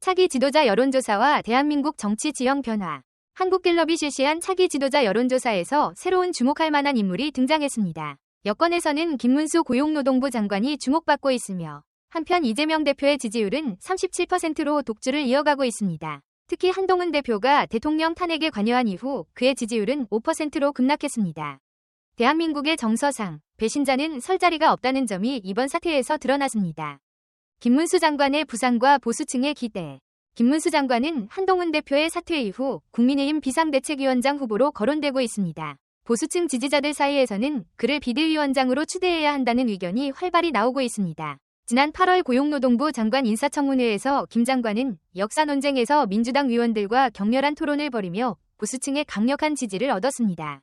차기 지도자 여론조사와 대한민국 정치 지형 변화. 한국갤럽이 실시한 차기 지도자 여론조사에서 새로운 주목할 만한 인물이 등장했습니다. 여권에서는 김문수 고용노동부 장관이 주목받고 있으며 한편 이재명 대표의 지지율은 37%로 독주를 이어가고 있습니다. 특히 한동훈 대표가 대통령 탄핵에 관여한 이후 그의 지지율은 5%로 급락했습니다. 대한민국의 정서상 배신자는 설 자리가 없다는 점이 이번 사태에서 드러났습니다. 김문수 장관의 부상과 보수층의 기대. 김문수 장관은 한동훈 대표의 사퇴 이후 국민의힘 비상대책위원장 후보로 거론되고 있습니다. 보수층 지지자들 사이에서는 그를 비대위원장으로 추대해야 한다는 의견이 활발히 나오고 있습니다. 지난 8월 고용노동부 장관 인사청문회에서 김 장관은 역사 논쟁에서 민주당 의원들과 격렬한 토론을 벌이며 보수층의 강력한 지지를 얻었습니다.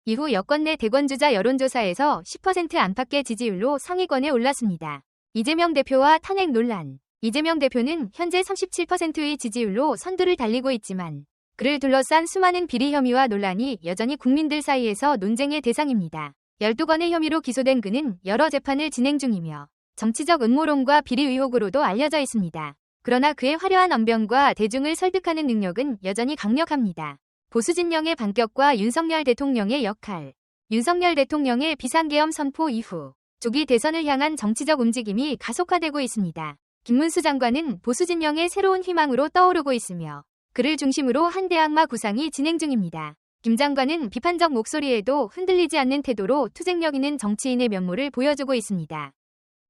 이후 여권 내 대권주자 여론조사에서 10% 안팎의 지지율로 상위권에 올랐습니다. 이재명 대표와 탄핵 논란. 이재명 대표는 현재 37%의 지지율로 선두를 달리고 있지만 그를 둘러싼 수많은 비리 혐의와 논란이 여전히 국민들 사이에서 논쟁의 대상입니다. 12건의 혐의로 기소된 그는 여러 재판을 진행 중이며 정치적 음모론과 비리 의혹으로도 알려져 있습니다. 그러나 그의 화려한 언변과 대중을 설득하는 능력은 여전히 강력합니다. 보수진영의 반격과 윤석열 대통령의 역할. 윤석열 대통령의 비상계엄 선포 이후 조기 대선을 향한 정치적 움직임이 가속화되고 있습니다. 김문수 장관은 보수진영의 새로운 희망으로 떠오르고 있으며 그를 중심으로 한대항마 구상이 진행 중입니다. 김 장관은 비판적 목소리에도 흔들리지 않는 태도로 투쟁력 있는 정치인의 면모를 보여주고 있습니다.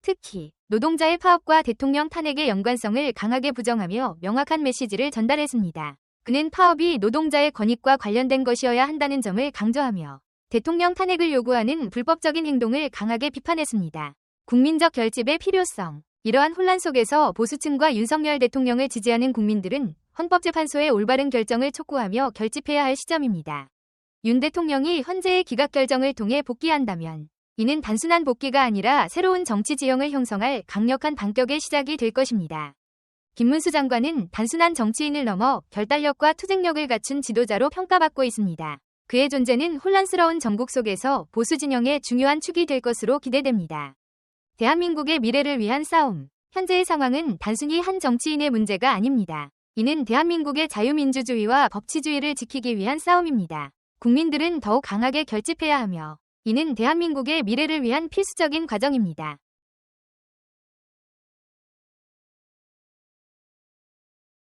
특히 노동자의 파업과 대통령 탄핵의 연관성을 강하게 부정하며 명확한 메시지를 전달했습니다. 그는 파업이 노동자의 권익과 관련된 것이어야 한다는 점을 강조하며 대통령 탄핵을 요구하는 불법적인 행동을 강하게 비판했습니다. 국민적 결집의 필요성. 이러한 혼란 속에서 보수층과 윤석열 대통령을 지지하는 국민들은 헌법재판소의 올바른 결정을 촉구하며 결집해야 할 시점입니다. 윤 대통령이 헌재의 기각 결정을 통해 복귀한다면 이는 단순한 복귀가 아니라 새로운 정치 지형을 형성할 강력한 반격의 시작이 될 것입니다. 김문수 장관은 단순한 정치인을 넘어 결단력과 투쟁력을 갖춘 지도자로 평가받고 있습니다. 그의 존재는 혼란스러운 전국 속에서 보수 진영의 중요한 축이 될 것으로 기대됩니다. 대한민국의 미래를 위한 싸움. 현재의 상황은 단순히 한 정치인의 문제가 아닙니다. 이는 대한민국의 자유민주주의와 법치주의를 지키기 위한 싸움입니다. 국민들은 더욱 강하게 결집해야 하며 이는 대한민국의 미래를 위한 필수적인 과정입니다.